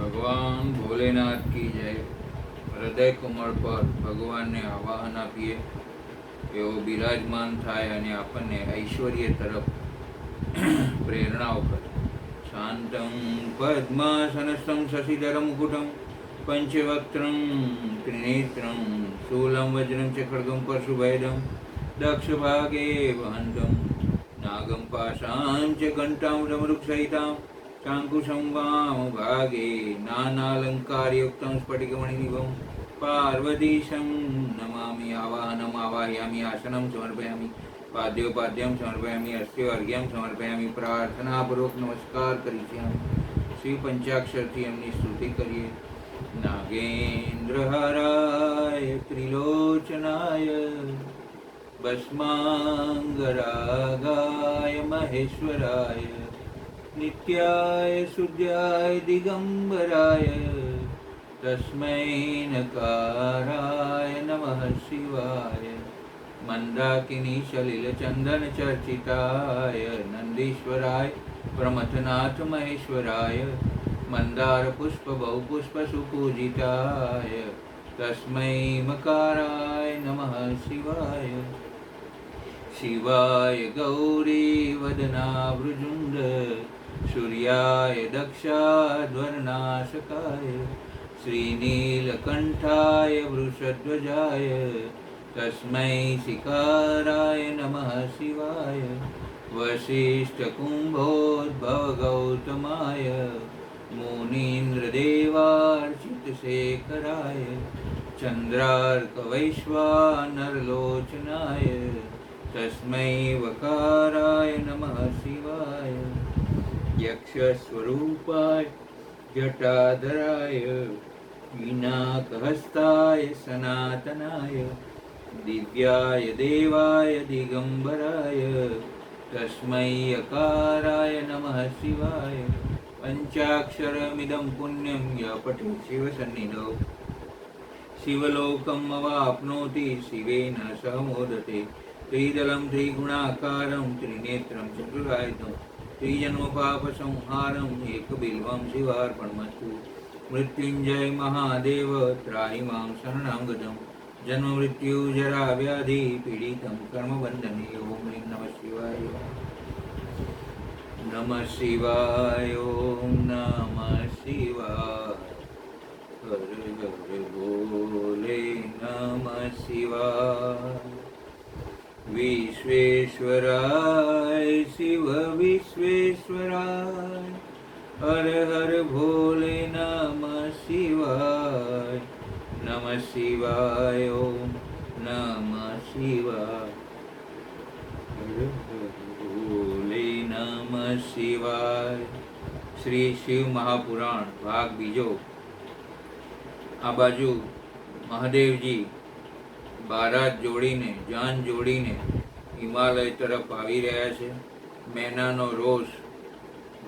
ભગવાન ભોલેનાથ की जय। હૃદય કમળ પર ભગવાનને આવાહન આપીએ, એવો બિરાજમાન થાય અને આપણને ઐશ્વર્ય તરફ પ્રેરણાઓ કરે। શાંતં પદ્માસનસ્થં શશિધરં મુકુટં પંચવક્त्रं ત્રિનેત્રं શૂलं વજ્રं ચ ખડ્ગં પરશુભેદं દક્ષભાગે વહન્तं નાગं પાશાં ચ ઘંટાં ડમરુકસહિતાं ચાંકુશं વામભાગે નાનાલંકારયુક્तं સ્ફટિકમણિનિભं પાર્વતીશं નમામિ। આવાહનम् આવાહયામિ, આસनं સમર્પયામિ, પાદ્યોપાદ્યं સમર્પયામિ, અસ્યો અર્ઘ્યં સમર્પયામિ। પ્રાર્થનાપૂર્વક નમસ્કાર કરીશું। શ્રી પંચાક્ષરથી એમની સ્તુતિ કરીએ। નાગેન્દ્રહારાય ત્રિલોચનાય ભસ્માંગરાગાય મહેશ્વરાય નિત્યાય શુદ્ધાય દિગંબરાય તસ્મૈ નકારાય નમઃ શિવાય। મંદાકિની સલિલ ચંદન ચર્ચિતાય નંદીશ્વરાય પ્રમથનાથ મહેશ્વરાય મંદાર પુષ્પ બહુપુષ્પ સુપૂજિતાય તસ્મૈ મકારાય નમઃ શિવાય। શિવાય ગૌરી વદનાવૃજુંડ સૂર્યાય દક્ષાધ્વરનાશકાય શ્રીનીલકંઠાય વૃષધ્વજાય તસ્મૈ શિકારાય નમઃ શિવાય। વસિષ્ઠકુંભોદ્ભવ ગૌતમાય મુનીન્દ્રદેવાર્ચિતશેખરાય ચંદ્રાર્કવૈશ્વાનરલોચનાય તસ્મૈ વકારાય નમઃ શિવાય। યક્ષસ્વરૂપાય જટાધરાય વિનાકહસ્તાય સનાતનાય દિવ્યાય દેવાય દિગંબરાય તસ્મૈ અકારાય નમઃ શિવાય। પંચાક્ષરમિદં પુણ્યં યઃ પઠેત શિવસન્નિધौ શિવલોકમ અવાપ્નોતિ શિવેન સહ મોદતે। ત્રિદલં ત્રિગુણાકારં ત્રિનેત્રં ચતુરાયુધં ત્રિજન્મપાપસંહારं એકબિલ્વં શિવાર્પણમસ્તુ। મૃત્યુંજય મહાદેવ ત્રાહિ માં શરણાં ગતં જન્મ મૃત્યુ જરા વ્યાધિ પીડિतं કર્મબંધને। ઓમ હ્રીં નમઃ શિવાય, નમઃ શિવાય, ઓમ નમઃ શિવાય, હર હર બોલે નમઃ શિવાય। વિશ્વેશ્વરાય શિવ વિશ્વેશ્વરાય હર હર ભોલે નમઃ શિવાય। નમઃ શિવાય, ઓમ નમઃ શિવાય, હર હર ભોલે નમઃ શિવાય। શ્રી શિવ મહાપુરાણ ભાગ બીજો। આ બાજુ મહાદેવજી બારાત જોડીને જાન જોડીને હિમાલય તરફ આવી રહ્યા છે। મહેનાનો રોષ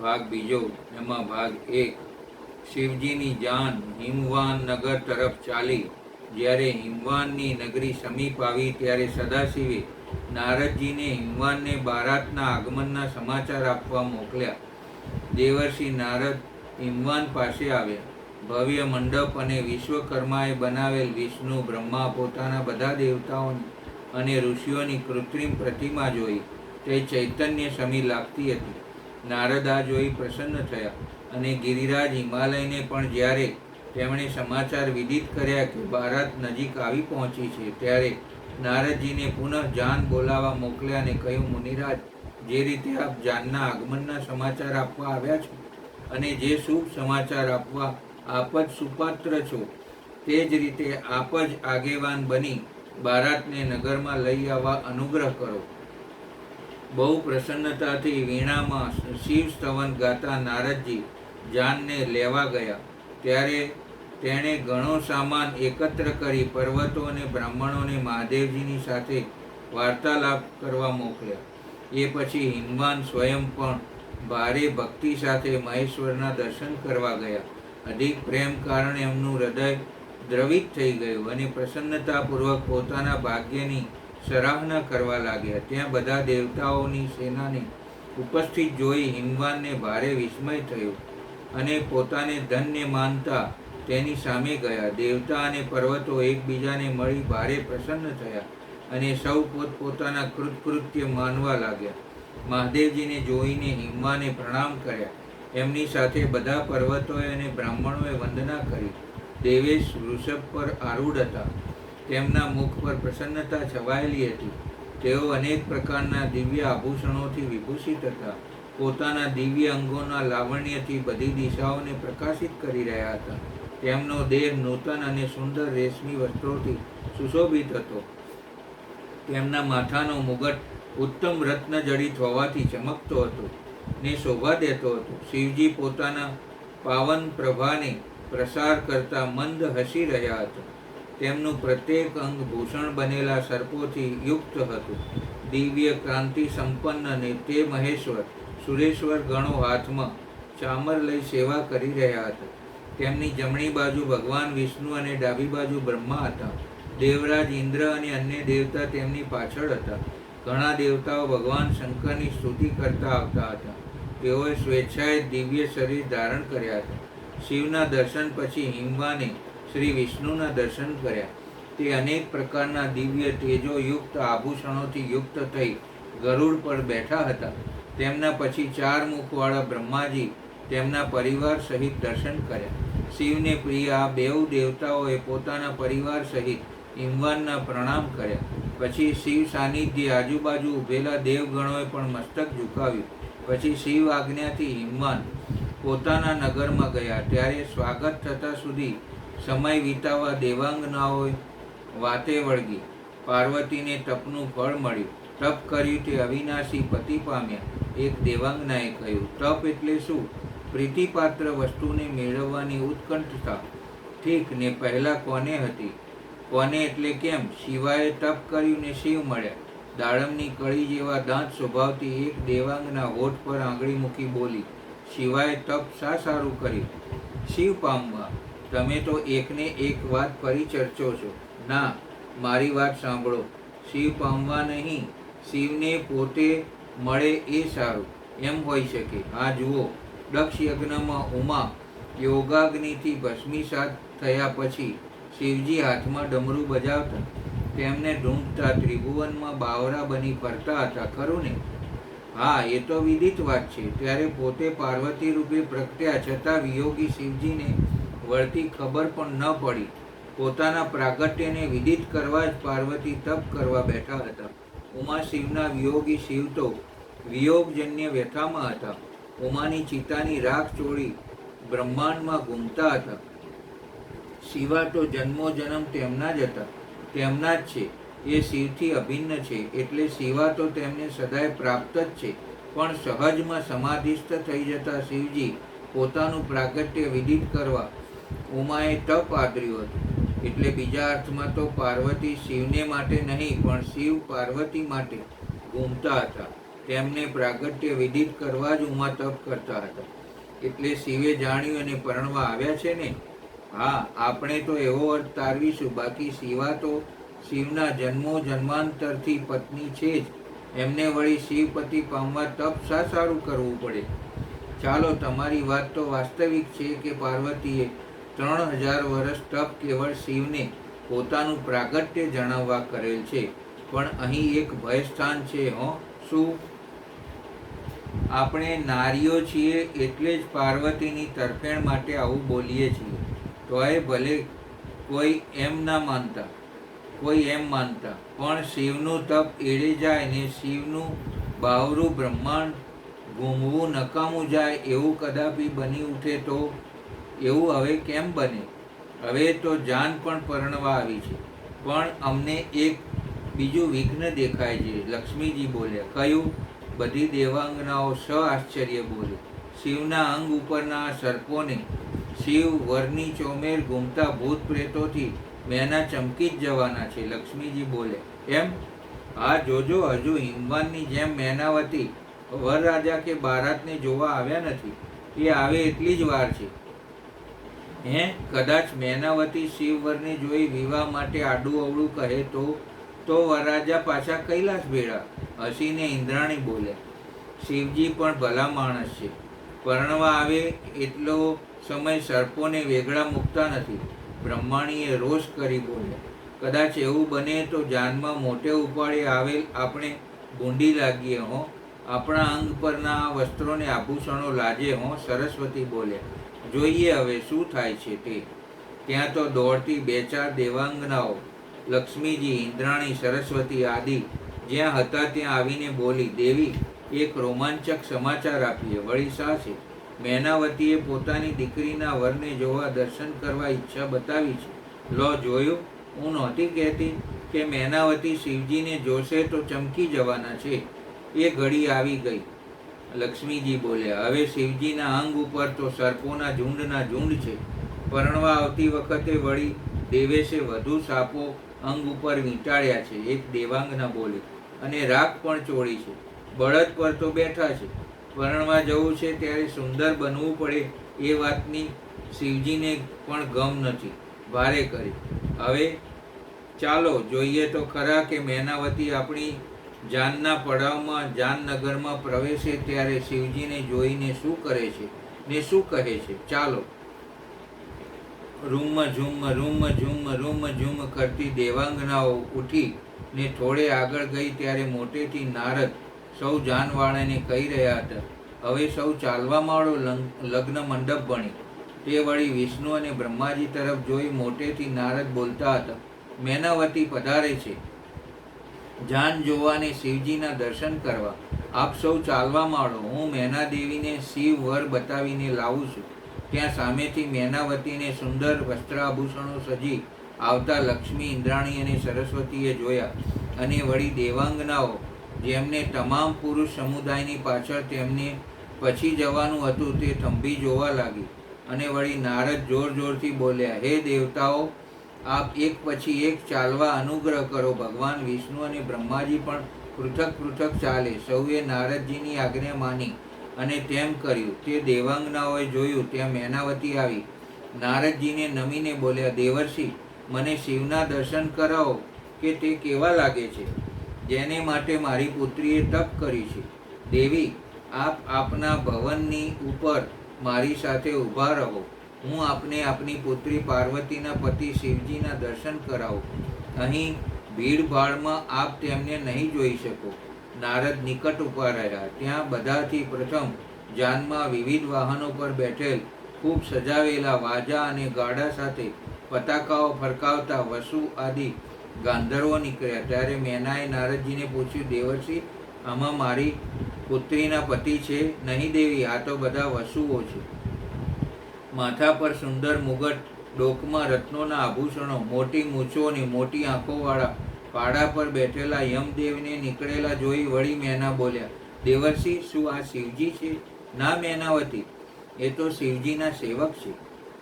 ભાગ બીજો। એમાં ભાગ એક। શિવજીની જાન હિમવાન નગર તરફ ચાલી। જ્યારે હિમવાનની નગરી સમીપ આવી ત્યારે સદાશિવે નારદજીને હિમવાનને બારાતના આગમનના સમાચાર આપવા મોકલ્યા। દેવર્ષિ નારદ હિમવાન પાસે આવ્યા। ભવ્ય મંડપ અને વિશ્વકર્માએ બનાવેલ વિષ્ણુ બ્રહ્મા પોતાના બધા દેવતાઓની અને ઋષિઓની કૃત્રિમ પ્રતિમા જોઈ તે ચૈતન્ય સમી લાગતી હતી। નારદ આ જોઈ પ્રસન્ન થયા અને ગિરિરાજ હિમાલયને પણ જ્યારે તેમણે સમાચાર વિદિત કર્યા કે બારાત નજીક આવી પહોંચી છે ત્યારે નારદજીને પુનઃ જાન બોલાવવા મોકલ્યા અને કહ્યું, મુનિરાજ, જે રીતે આપ જાનના આગમનના સમાચાર આપવા આવ્યા છો અને જે શુભ સમાચાર આપવા આપ જ સુપાત્ર છો, તે જ રીતે આપ જ આગેવાન બની બારાતને નગરમાં લઈ આવવા અનુગ્રહ કરો। બહુ પ્રસન્નતાથી વીણામાં શિવ સ્તવન ગાતા નારદજી જાનને લેવા ગયા ત્યારે તેણે ઘણો સામાન એકત્ર કરી પર્વતો અને બ્રાહ્મણોને મહાદેવજીની સાથે વાર્તાલાપ કરવા મોકલ્યા। એ પછી હિમવાન સ્વયં પણ ભારે ભક્તિ સાથે મહેશ્વરના દર્શન કરવા ગયા। અધિક પ્રેમ કારણે એમનું હૃદય દ્રવિત થઈ ગયું અને પ્રસન્નતાપૂર્વક પોતાના ભાગ્યની સરાહના કરવા લાગ્યા। ત્યાં બધા દેવતાઓની સેનાને ઉપસ્થિત જોઈ હિમવાનને ભારે વિસ્મય થયો। અને પોતાને ધન્ય માનતા તેની સામે ગયા. દેવતા અને પર્વતો એકબીજાને મળી ભારે પ્રસન્ન થયા અને સૌ પોતપોતાના કૃતકૃત્ય માનવા લાગ્યા. મહાદેવજીને જોઈને હિમવાને પ્રણામ કર્યા. એમની સાથે બધા પર્વતોએ અને બ્રાહ્મણોએ વંદના કરી. દેવેશ વૃષભ પર આરૂઢ હતા. તેમના મુખ પર પ્રસન્નતા છવાયેલી હતી. તેઓ અનેક પ્રકારના દિવ્ય આભૂષણોથી વિભૂષિત હતા. પોતાના દિવ્ય અંગોના લાવણ્યથી બધી દિશાઓને પ્રકાશિત કરી રહ્યા હતા. તેમનો દેહ નૂતન અને સુંદર રેશમી વસ્ત્રોથી સુશોભિત હતો. તેમના માથાનો મુગટ ઉત્તમ રત્ન જડિત હોવાથી ચમકતો હતો ને શોભા દેતો હતો. શિવજી પોતાના પાવન પ્રભાને પ્રસાર કરતા મંદ હસી રહ્યા હતા. તેમનું પ્રત્યેક અંગ ભૂષણ બનેલા સર્પોથી યુક્ત હતું. દિવ્ય ક્રાંતિ સંપન્ન ને તે મહેશ્વર સુરેશ્વર ગણો હાથમાં ચામર લઈ સેવા કરી રહ્યા હતા. તેમની જમણી બાજુ ભગવાન વિષ્ણુ અને ડાબી બાજુ બ્રહ્મા હતા. દેવરાજ ઇન્દ્ર અને અન્ય દેવતા તેમની પાછળ હતા. ઘણા દેવતાઓ ભગવાન શંકરની સ્તુતિ કરતા આવતા હતા. તેઓએ સ્વેચ્છાએ દિવ્ય શરીર ધારણ કર્યા હતા. શિવના દર્શન પછી હિમવાને શ્રી વિષ્ણુના દર્શન કર્યા. તે અનેક પ્રકારના દિવ્ય તેજોયુક્ત આભૂષણોથી યુક્ત થઈ ગરુડ પર બેઠા હતા. તેમના પછી 4 મુખવાળા બ્રહ્માજી તેમના પરિવાર સહિત દર્શન કર્યા. શિવને પ્રિય આ બેઉ દેવતાઓએ પોતાના પરિવાર સહિત હિમવાનના પ્રણામ કર્યા. પછી શિવ સાનિધ્યે આજુબાજુ ઊભેલા દેવગણોએ પણ મસ્તક ઝુકાવ્યું. પછી શિવ આજ્ઞાથી હિમવાન પોતાના નગરમાં ગયા. ત્યારે સ્વાગત થતા સુધી સમય વિતાવવા દેવાંગનાઓએ વાતે વળગી. પાર્વતીને તપનું ફળ મળ્યું. તપ કર્યું તે અવિનાશી પતિ પામ્યા. એક દેવાંગનાએ કહ્યું, તપ એટલે શું? પ્રીતિપાત્ર વસ્તુને મેળવવાની ઉત્કંઠતા. ઠીક ને, પહેલાં કોને હતી? કોને એટલે કેમ? શિવાએ તપ કર્યું ને શિવ મળ્યા. દાડમની કળી જેવા દાંત સ્વભાવથી એક દેવાંગના હોઠ પર આંગળી મૂકી બોલી, શિવાએ તપ શા સારું કર્યું? શિવ પામવા. તમે તો એકને એક વાત પરિચર્ચો છો. ના, મારી વાત સાંભળો. શિવ પામવા નહીં, શિવને પોતે મળે એ સારું. એમ હોઈ શકે? આ જુઓ, દક્ષ યજ્ઞમાં ઉમા યોગાગ્નિથી ભસ્મીસાત થયા પછી શિવજી હાથમાં ડમરું બજાવતા તેમને ઢૂંઢતા ત્રિભુવનમાં બાવરા બની ફરતા હતા, ખરું ને? હા, એ તો વિદિત વાત છે. ત્યારે પોતે પાર્વતી રૂપે પ્રગટ્યા છતાં વિયોગી શિવજીને વળતી ખબર પણ ન પડી. પોતાના પ્રાગટ્યને વિદિત કરવા જ પાર્વતી તપ કરવા બેઠા હતા. ઉમા શિવના વિયોગી શિવ તો વિયોગજન્ય વ્યથામાં હતા. ઉમાની ચિતાની રાખ ચોળી બ્રહ્માંડમાં ઘૂમતા હતા. શિવા તો જન્મો જન્મ તેમના જ હતા, તેમના જ છે. એ શિવથી અભિન્ન છે. એટલે શિવા તો તેમને સદાય પ્રાપ્ત જ છે. પણ સહજમાં સમાધિસ્થ થઈ જતા શિવજી પોતાનું પ્રાગટ્ય વિદિત કરવા ઉમાએ તપ આદર્યું હતું. એટલે બીજા અર્થમાં તો પાર્વતી શિવને માટે નહીં પણ શિવ પાર્વતી માટે ઘૂમતા હતા. તેમને પ્રાગટ્ય વિદિત કરવા જ ઉમા તપ કરતા હતા. એટલે શિવે જાણ્યું અને પરણવા આવ્યા છે ને? હા, આપણે તો એવો અર્થ તારવીશું. બાકી શિવા તો શિવના જન્મો જન્માંતરથી પત્ની છે જ. એમને વળી શિવપતિ પામવા તપ શા સારું કરવું પડે? ચાલો, તમારી વાત તો વાસ્તવિક છે કે પાર્વતીએ 3000 વર્ષ તપ કેવળ શિવને પોતાનું પ્રાગટ્ય જણાવવા કરેલ છે. પણ અહીં એક ભયસ્થાન છે. હો, શું? આપણે નારીઓ છીએ એટલે જ પાર્વતીની તરફેણ માટે આવું બોલીએ છીએ. તોય ભલે કોઈ એમ માનતા, પણ શિવનું તપ એળે જાય ને શિવનું બાવરું બ્રહ્માંડ ઘૂમવું નકામું જાય એવું કદાપી બની ઉઠે તો? એવું હવે કેમ બને? હવે તો જાન પણ પરણવા આવી છે, પણ અમને એક બીજું વિઘ્ન દેખાય છે. લક્ષ્મીજી બોલ્યા. કયું? બધી દેવાંગનાઓ આશ્ચર્ય બોલી. શિવના અંગ ઉપરના સર્પોને શિવ વરની ચોમેર ઘૂમતા ભૂત પ્રેતોથી મેના ચમકી જ જવાના છે. લક્ષ્મીજી બોલ્યા. એમ? હા, જોજો, હજુ હિમવાનની જેમ મેનાવતી વરરાજા કે બારાતને જોવા આવ્યા નથી. એ આવે એટલી જ વાર છે. કદાચ મેનાવતી શિવવરને જોઈ વિવાહ માટે આડું અવળું કહે તો વરરાજા પાછા કૈલાસ ભેળા. હસીને ઇન્દ્રાણી બોલ્યા. શિવજી પણ ભલા માણસ છે. પરણવા આવે એટલો સમય સર્પોને વેગળા મૂકતા નથી. બ્રહ્માણીએ રોષ કરી બોલ્યા, કદાચ એવું બને તો જાનમાં મોટે ઉપાડે આવેલ આપણે ભૂંડી લાગીએ હો. આપણા અંગ પરના વસ્ત્રોને આભૂષણો લાજે હો. સરસ્વતી બોલ્યા, જોઈએ હવે શું થાય છે તે. ત્યાં તો દોડતી 2-4 દેવાંગનાઓ લક્ષ્મીજી, ઇન્દ્રાણી, સરસ્વતી આદિ જ્યાં હતા ત્યાં આવીને બોલી, દેવી એક રોમાંચક સમાચાર આપીએ. વળી શા છે? મેનાવતીએ પોતાની દીકરીના વરને જોવા દર્શન કરવા ઈચ્છા બતાવી છે. લો જોયું, હું નહોતી કહેતી કે મેનાવતી શિવજીને જોશે તો ચમકી જવાના છે. એ ઘડી આવી ગઈ. લક્ષ્મીજી બોલ્યા, હવે શિવજીના અંગ ઉપર તો સર્પોના ઝુંડના ઝુંડ છે. પરણવા આવતી વખતે વળી દેવેશે વધુ સાપો અંગ ઉપર વીંટાળ્યા છે. એક દેવાંગના બોલી, અને રાખ પણ ચોળી છે. બળદ પર તો બેઠા છે. પરણવા જવું છે ત્યારે સુંદર બનવું પડે એ વાતની શિવજીને પણ ગમ નથી. ભારે કરી. હવે ચાલો જોઈએ તો ખરા કે મેનાવતી આપણી જાનના પડાવમાં જાનનગરમાં પ્રવેશે ત્યારે શિવજીને જોઈને શું કરે છે ને શું કહે છે. ચાલો. રૂમ ઝુમ રૂમ ઝુમ રૂમ ઝુમ કરતી દેવાંગનાઓ ઉઠી ને થોડે આગળ ગઈ ત્યારે મોટેથી નારદ સૌ જાનવાળાને કહી રહ્યા હતા, હવે સૌ ચાલવા માંડો. લગ્ન મંડપ બની. તે વળી વિષ્ણુ અને બ્રહ્માજી તરફ જોઈ મોટેથી નારદ બોલતા હતા, મેનાવતી પધારે છે જાન જોવાને, શિવજીના દર્શન કરવા. આપ સૌ ચાલવા માંડો. હું મેના દેવીને શિવ વર બતાવીને લાવું છું. ત્યાં સામેથી મેનાવતીને સુંદર વસ્ત્રાભૂષણો સજી આવતા લક્ષ્મી, ઇન્દ્રાણી અને સરસ્વતીએ જોયા. અને વળી દેવાંગનાઓ જેમને તમામ પુરુષ સમુદાયની પાછળ તેમને પછી જવાનું હતું તે થંભી જોવા લાગી. અને વળી નારદ જોર જોરથી બોલ્યા, હે દેવતાઓ, આપ એક પછી એક ચાલવા અનુગ્રહ કરો. ભગવાન વિષ્ણુ અને બ્રહ્માજી પણ પૃથક પૃથક ચાલે. સૌએ નારદજીની આજ્ઞા માની અને તેમ કર્યું. તે દેવાંગનાઓએ જોયું ત્યાં મેનાવતી આવી. નારદજીને નમીને બોલ્યા, દેવર્ષિ, મને શિવના દર્શન કરાવો કે તે કેવા લાગે છે, જેને માટે મારી પુત્રીએ તપ કરી છે. દેવી, આપ આપના ભવનની ઉપર મારી સાથે ઊભા રહો. હું આપને આપની પુત્રી પાર્વતીના પતિ શિવજીના દર્શન કરાવું. અહીં ભીડભાડમાં આપ તેમને નહીં જોઈ શકો. નારદ નિકટ ઊભા રહ્યા. ત્યાં બધાથી પ્રથમ જાનમાં વિવિધ વાહનો પર બેઠેલ ખૂબ સજાવેલા વાજા અને ગાડા સાથે પતાકાઓ ફરકાવતા વસુ આદિ ગાંધર્વો નીકળ્યા. ત્યારે મેનાએ નારદજીને પૂછ્યું, દેવર્ષિ, આમાં મારી પુત્રીના પતિ છે? નહીં દેવી, આ તો બધા વસુઓ છે. માથા પર સુંદર મુગટ, ડોકમાં રત્નોના આભૂષણો, મોટી મૂછો અને મોટી આંખોવાળા પાડા પર બેઠેલા યમદેવને નીકળેલા જોઈ વળી મેના બોલ્યા, દેવર્ષિ, શું આ શિવજી છે? ના મેનાવતી, એ તો શિવજીના સેવક છે.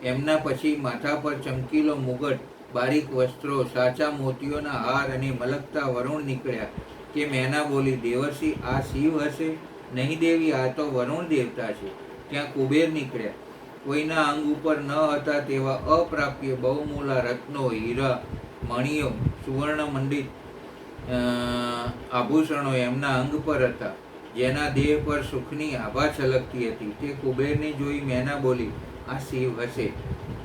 એમના પછી માથા પર ચમકીલો મુગટ, બારીક વસ્ત્રો, સાચા મોતીઓના હાર અને મલકતા વરુણ નીકળ્યા. કે મેના બોલી, દેવર્ષિ, આ શિવ હશે? નહીં દેવી, આ તો વરુણ દેવતા છે. ત્યાં કુબેર નીકળ્યા. કોઈના અંગ ઉપર ન હતા તેવા અપ્રાપ્ય બહુમૂલા રત્નો, હીરા, મણિઓ, સુવર્ણ મંડિત આભૂષણો એમના અંગ પર હતા, જેના દેહ પર સુખની આભા છલકતી હતી. તે કુબેરને જોઈ મેના બોલી, આ શિવ હશે?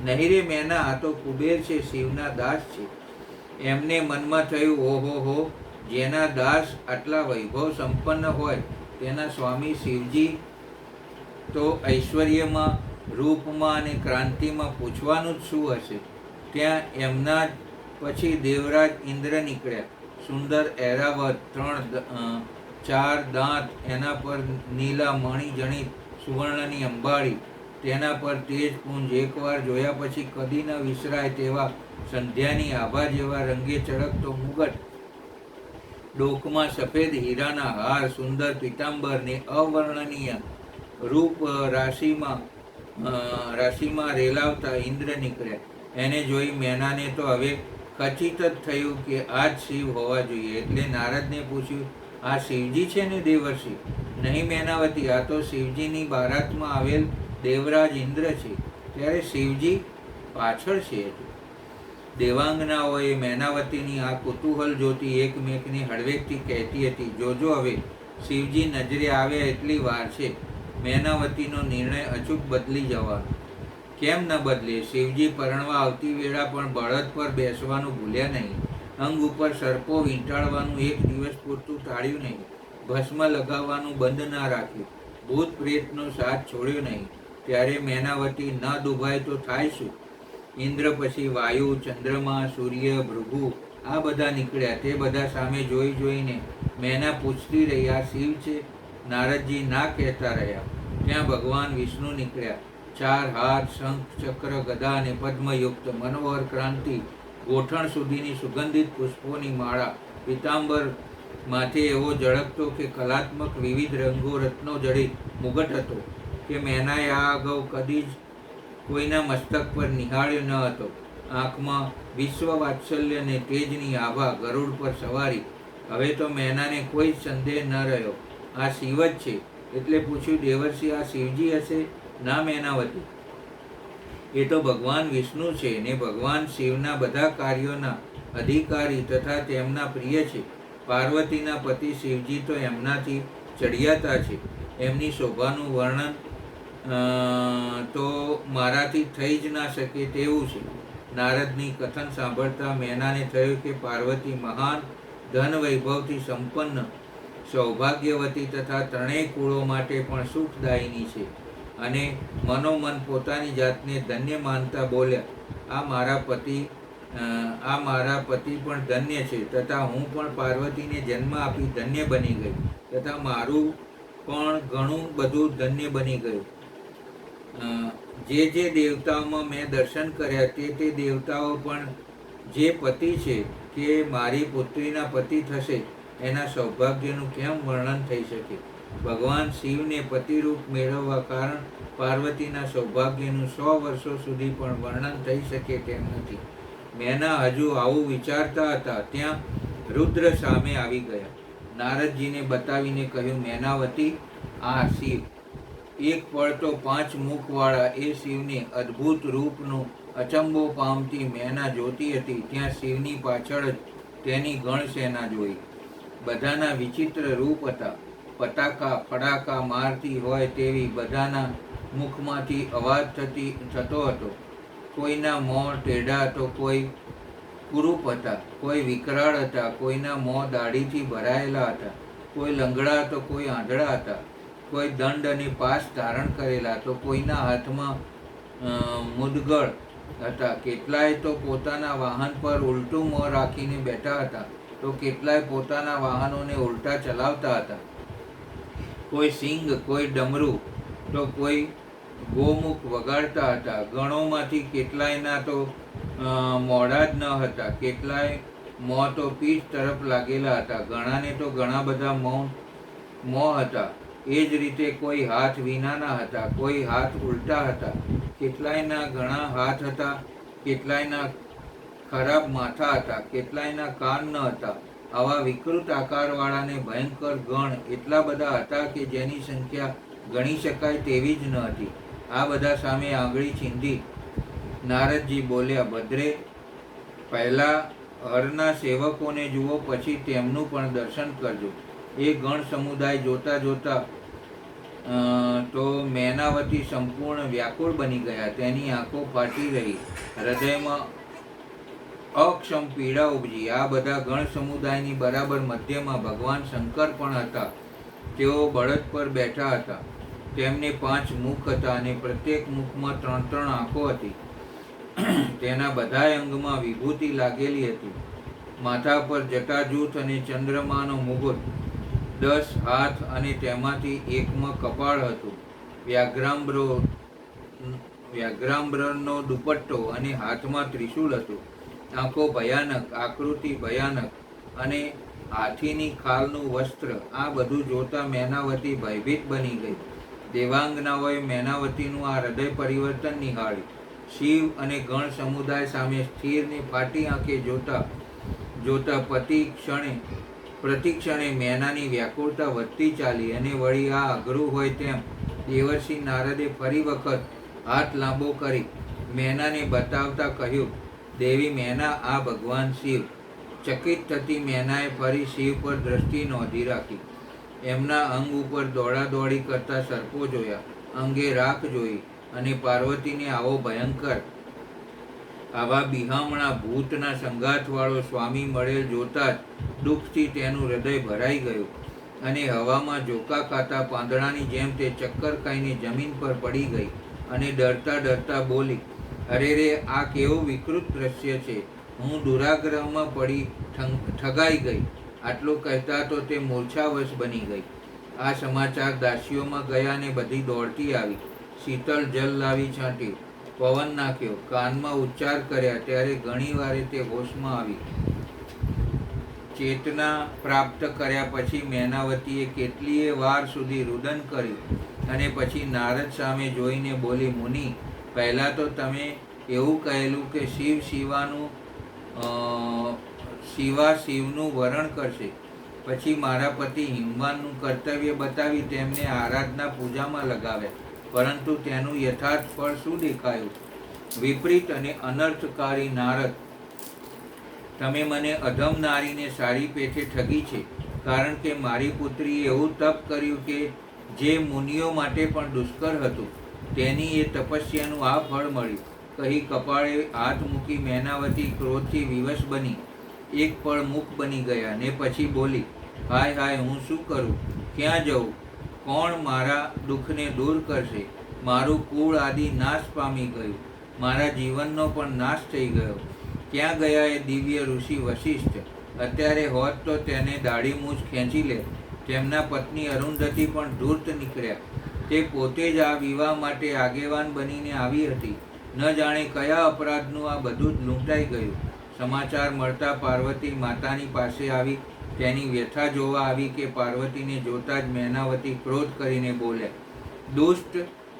નહીં રે મેના, આ તો કુબેર છે, શિવના દાસ છે. એમને મનમાં થયું, ઓહો હો, જેના દાસ આટલા વૈભવ સંપન્ન હોય તેના સ્વામી શિવજી તો ઐશ્વર્યમાં, રૂપમાં અને ક્રાંતિમાં પૂછવાનું જ શું હશે. ત્યાં એમના પછી દેવરાજ ઇન્દ્ર નીકળ્યા. સુંદર એરાવત, 4 દાંત, એના પર નીલા મણિજણિત સુવર્ણની અંબાડી, તેના પર તેજપુંજ. એકવાર જોયા પછી કદી ન વિસરાય તેવા સંધ્યાની આભા જેવા રંગે ચળકતો મુગટ, ડોકમાં સફેદ હીરાના હાર, સુંદર પીતાંબર ને અવર્ણનીય રૂપ રાશિમાં રેલાવતા ઇન્દ્ર નીકળ્યા. એને જોઈ મેનાને તો હવે ખચિત જ થયું કે આ જ શિવ હોવા જોઈએ. એટલે નારદને પૂછ્યું, આ શિવજી છે ને દેવર્ષિ? નહીં મેનાવતી, આ તો શિવજીની બારાતમાં આવેલ દેવરાજ ઇન્દ્ર છે. ત્યારે શિવજી પાછળ છે. દેવાંગનાઓએ મેનાવતીની આ કુતૂહલ જોતી એકમેકને હળવેકથી કહેતી હતી, જોજો હવે શિવજી નજરે આવ્યા એટલી વાર છે. મેનાવતીનો નિર્ણય અચૂક બદલી જવાનો. કેમ ન બદલે? શિવજી પરણવા આવતી વેળા પણ બળદ પર બેસવાનું ભૂલ્યા નહીં. અંગ ઉપર સર્પો વીંટાળવાનું એક દિવસ પૂરતું ટાળ્યું નહીં. ભસ્મ લગાવવાનું બંધ ના રાખ્યું. ભૂત પ્રેતનો સાથ છોડ્યો નહીં. ત્યારે મેનાવતી ન દુભાય તો થાય શું? ઇન્દ્ર પછી વાયુ, ચંદ્રમા, સૂર્ય, ભૃગુ આ બધા નીકળ્યા. તે બધા સામે જોઈ જોઈને મેના પૂછતી રહી, આ શિવ છે? નારદજી ના કહેતા રહ્યા. ત્યાં ભગવાન વિષ્ણુ નીકળ્યા. 4 હાથ, શંખ, ચક્ર, ગદા અને પદ્મયુક્ત, મનોહર ક્રાંતિ, ગોઠણ સુધીની સુગંધિત પુષ્પોની માળા, પીતાંબર માથે એવો ઝળકતો કે કલાત્મક વિવિધ રંગો રત્નો જડિત મુગટ હતો કે મેનાએ આ અગાઉ કદી જ કોઈના મસ્તક પર નિહાળ્યો ન હતો. આંખમાં વિશ્વ વાત્સલ્ય અને તેજની આભા, ગરુડ પર સવારી. હવે તો મેનાને કોઈ સંદેહ ન રહ્યો. આ શિવ જ છે. એટલે પૂછ્યું, દેવર્ષિ આ શિવજી હશે? ના મેનાવતી, એ તો ભગવાન વિષ્ણુ છે ને ભગવાન શિવના બધા કાર્યોના અધિકારી તથા તેમના પ્રિય છે. પાર્વતીના પતિ શિવજી તો એમનાથી ચડિયાતા છે. એમની શોભાનું વર્ણન તો મારાથી થઈ જ ના શકે તેવું છે. નારદની કથન સાંભળતા મેનાને થયું કે પાર્વતી મહાન ધન વૈભવથી સંપન્ન, સૌભાગ્યવતી તથા ત્રણેય કુળો માટે પણ સુખદાયિની છે. અને મનોમન પોતાની જાતને ધન્ય માનતા બોલ્યા, આ મારા પતિ પણ ધન્ય છે તથા હું પણ પાર્વતીને જન્મ આપી ધન્ય બની ગઈ તથા મારું પણ ઘણું બધું ધન્ય બની ગયું. જે દેવતાઓમાં મેં દર્શન કર્યા તે દેવતાઓ પણ જે પતિ છે કે મારી પુત્રીના પતિ થશે એના સૌભાગ્યનું કેમ વર્ણન થઈ શકે? ભગવાન શિવને પતિરૂપ મેળવવા કારણ પાર્વતીના સૌભાગ્યનું 100 વર્ષો સુધી પણ વર્ણન થઈ શકે તેમ નથી. મેના હજુ આવું વિચારતા હતા ત્યાં રુદ્ર સામે આવી ગયા. નારદજીને બતાવીને કહ્યું, મેનાવતી, આ શિવ. એક પળ તો 5 મુખવાળા એ શિવને અદ્ભુત રૂપનો અચંબો પામતી મેના જોતી હતી. ત્યાં શિવની પાછળ જ તેની ગણસેના જોઈ. બધાના વિચિત્ર રૂપ હતા. પતાકા ફડાકા મારતી હોય તેવી બધાના મુખમાંથી અવાજ થતો હતો. કોઈના મોં ટેઢા તો કોઈ કુરૂપ હતા, કોઈ વિકરાળ હતા, કોઈના મોં દાઢીથી ભરાયેલા હતા, કોઈ લંગડા તો કોઈ આંધળા હતા, કોઈ દંડ અને પાસ ધારણ કરેલા તો કોઈના હાથમાં મુદગળ હતા. કેટલાય તો પોતાના વાહન પર ઉલટું મોં રાખીને બેઠા હતા તો કેટલાય પોતાના વાહનોને ઉલટા ચલાવતા હતા. કોઈ સિંગ, કોઈ ડમરું તો કોઈ ગોમુખ વગાડતા હતા. ગણોમાંથી કેટલાયના તો મોઢા જ ન હતા, કેટલાય મોં તો પીઠ તરફ લાગેલા હતા. ઘણાને તો ઘણા બધા મોં હતા. એ જ રીતે કોઈ હાથ વિનાના હતા, કોઈ હાથ ઉલટા હતા. કેટલાયના ઘણા હાથ હતા, કેટલાયના ખરાબ માથા હતા, કેટલાયના કાન ન હતા. આવા વિકૃત આકારવાળાને ભયંકર ગણ એટલા બધા હતા કે જેની સંખ્યા ગણી શકાય તેવી જ ન હતી. આ બધા સામે આંગળી ચીંધી નારદજી બોલ્યા, ભદ્રે, પહેલા હરના સેવકોને જુઓ, પછી તેમનું પણ દર્શન કરજો. એ ગણ સમુદાય જોતા જોતા તો મેનાવતી સંપૂર્ણ વ્યાકુળ બની ગયા. તેની આંખો ફાટી રહી, હૃદયમાં અક્ષમ પીડા ઉપજી. આ બધા ગણ સમુદાયની બરાબર મધ્યમાં ભગવાન શંકર પણ હતા. તેઓ બળદ પર બેઠા હતા. તેમને 5 મુખ હતા અને પ્રત્યેક મુખમાં 3 આંખો હતી. તેના બધાય અંગમાં વિભૂતિ લાગેલી હતી. માથા પર જટાજૂથ અને ચંદ્રમાનો મુગટ, 10 હાથ અને તેમાંથી એકમાં કપાળ હતું. વ્યાઘ્રાંબરનો દુપટ્ટો અને હાથમાં ત્રિશૂલ હતું. આંખો ભયાનક, આકૃતિ ભયાનક અને હાથીની ખાલનું વસ્ત્ર. આ બધું જોતા મેનાવતી ભયભીત બની ગઈ. દેવાંગનાઓએ મેનાવતીનું આ હૃદય પરિવર્તન નિહાળ્યું. શિવ અને ગણ સમુદાય સામે સ્થિર ને ફાટી આંખે જોતા પ્રતિ ક્ષણે મેનાની વ્યાકુળતા વધતી ચાલી. અને વળી આ અઘરું હોય તેમ દેવર્ષિ નારદે ફરી વખત હાથ લાંબો કરી મેનાને બતાવતા કહ્યું, દેવી મેના, આ ભગવાન શિવ. ચકિત થતી મેનાએ ફરી શિવ પર દ્રષ્ટિ નોંધી રાખી. એમના અંગ ઉપર દોડાદોડી કરતા સર્પો જોયા, અંગે રાખ જોઈ, અને પાર્વતીને આવા બિહામણા ભૂતના સંગાથવાળો સ્વામી મળેલ જોતા જ દુઃખથી તેનું હૃદય ભરાઈ ગયું, અને હવામાં ઝોકા ખાતા પાંદડાની જેમ તે ચક્કર ખાઈને જમીન પર પડી ગઈ, અને ડરતા ડરતા બોલી, અરે રે, આ કેવું વિકૃત દ્રશ્ય છે! હું દુરાગ્રહમાં પડી ઠગાઈ ગઈ. આટલું કહેતા તો તે મૂર્છાવશ બની ગઈ. આ સમાચાર દાસીઓમાં ગયા ને બધી દોડતી આવી. શીતળ જલ લાવી છાંટ્યું, પવન નાખ્યો, કાનમાં ઉચ્ચાર કર્યા, ત્યારે ઘણી વારે તે હોશમાં આવી. ચેતના પ્રાપ્ત કર્યા પછી મેનાવતીએ કેટલીય વાર સુધી રુદન કર્યું, અને પછી નારદ સામે જોઈને બોલી, મુનિ, પહેલાં તો તમે એવું કહેલું કે શિવા શિવનું વરણ કરશે. પછી મારા પતિ હિમવાનનું કર્તવ્ય બતાવી તેમને આરાધના પૂજામાં લગાવ્યા, પરંતુ તેનું યથાર્થ ફળ શું દેખાયું? વિપરીત અને અનર્થકારી નારદ, તમે મને અધમ નારીને સારી પેઠે ઠગી છે. કારણ કે મારી પુત્રીએ એવું તપ કર્યું કે જે મુનિઓ માટે પણ દુષ્કર હતું. તેની એ તપસ્યાનું આ ફળ મળ્યું. કહી કપાળે હાથ મૂકી મેનાવતી ક્રોધથી વિવશ બની એક પળ મૂક બની ગયા, ને પછી બોલી, હાય હાય, હું શું કરું? ક્યાં જઉં? કોણ મારા દુઃખને દૂર કરશે? મારું કુળ આદિ નાશ પામી ગયું, મારા જીવનનો પણ નાશ થઈ ગયો. ક્યાં ગયા એ દિવ્ય ઋષિ વશિષ્ઠ? અત્યારે હોત તો તેને દાઢી મૂછ ખેંચી લે. તેમના પત્ની અરુંધતી પણ ધૂર્ત નીકળ્યા. તે પોતે જ આ વિવાહ માટે આગેવાન બનીને આવી હતી. ન જાણે કયા અપરાધનું આ બધું જ લૂંટાઈ ગયું. સમાચાર મળતા પાર્વતી માતાની પાસે આવી. તેની વ્યથા જોવા આવી કે પાર્વતીને જોતા જ મેનાવતી ક્રોધ કરીને બોલ્યા, દુષ્ટ,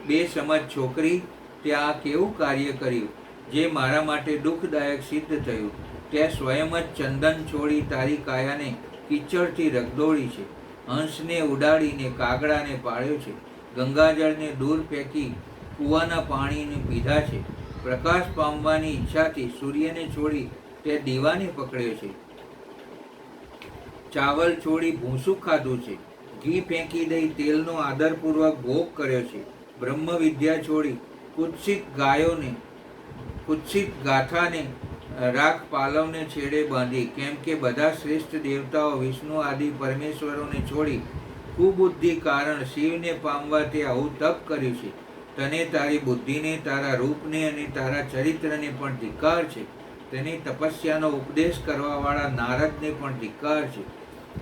બેસમજ છોકરી, તે આ કેવું કાર્ય કર્યું જે મારા માટે દુઃખદાયક સિદ્ધ થયું? તે સ્વયં જ ચંદન છોડી તારી કાયાને કીચડથી રગદોળી છે, હંસને ઉડાડીને કાગડાને પાળ્યો છે, ગંગાજળને દૂર ફેંકી કૂવાના પાણીને પીધા છે, પ્રકાશ પામવાની ઈચ્છાથી સૂર્યને છોડી તે દીવાને પકડ્યો છે, ચાવલ છોડી ભૂસું ખાધું છે, ઘી ફેંકી દઈ તેલનો આદરપૂર્વક ભોગ કર્યો છે, બ્રહ્મ વિદ્યા છોડી કુત્સિત ગાથાને રાખ પાલવને છેડે બાંધી. કેમ કે બધા શ્રેષ્ઠ દેવતાઓ વિષ્ણુ આદિ પરમેશ્વરોને છોડી કુબુદ્ધિ કારણ શિવને પામવા તે આવું તપ કર્યું છે. તને, તારી બુદ્ધિને, તારા રૂપને અને તારા ચરિત્રને પણ ધિક્કાર છે. તેને તપસ્યાનો ઉપદેશ કરવાવાળા નારદને પણ ધિક્કાર છે.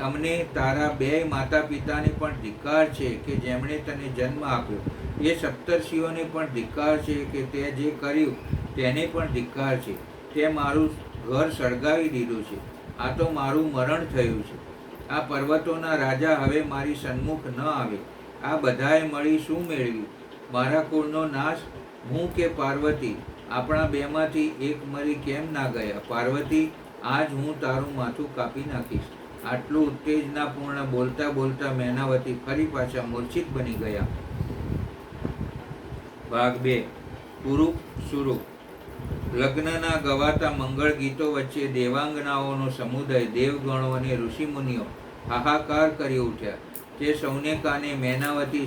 અમને, તારા બે માતા પિતાને પણ ધિક્કાર છે કે જેમણે તને જન્મ આપ્યો. એ સપ્તર્ષિઓને પણ ધિક્કાર છે કે તે જે કર્યું તેને પણ ધિક્કાર છે. તે મારું ઘર સળગાવી દીધું છે. આ તો મારું મરણ થયું છે. આ પર્વતોના રાજા હવે મારી સન્મુખ ન આવે. આ બધાએ મળી શું મેળવ્યું? મારા કુળનો નાશ. હું કે પાર્વતી, આપણા બેમાંથી એક મરી કેમ ના ગયા? પાર્વતી, આજ હું તારું માથું કાપી નાખીશ. આટલું ઉત્તેજનાપૂર્ણ બોલતા બોલતા મેનાવતી ફરી પાછા મૂર્છિત બની ગયા. ભાગ 2. પુરુપ સુરૂપ. લગ્નના ગવાતા મંગળ ગીતો વચ્ચે દેવાંગનાઓનો સમુદાય, દેવગણો અને ઋષિમુનિઓ હાહાકાર કરી ઉઠ્યા. તે સૌને કાને મેનાવતી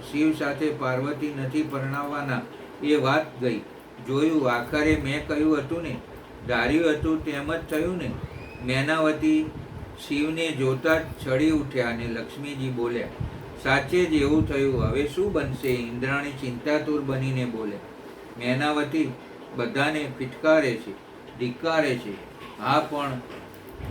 શિવ સાથે પાર્વતી નથી પરણાવવાના એ વાત ગઈ. જોયું, આખરે મેં કહ્યું હતું ને, ધાર્યું હતું તેમ જ થયું ને. મેનાવતી શિવને જોતા જ છળી ઉઠ્યા અને લક્ષ્મીજી બોલ્યા, સાચે જ એવું થયું. હવે શું બનશે? ઇન્દ્રાણી ચિંતાતુર બનીને બોલ્યા. મેનાવતી બધાને ફિટકારે છે, ધિક્કારે છે. હા, પણ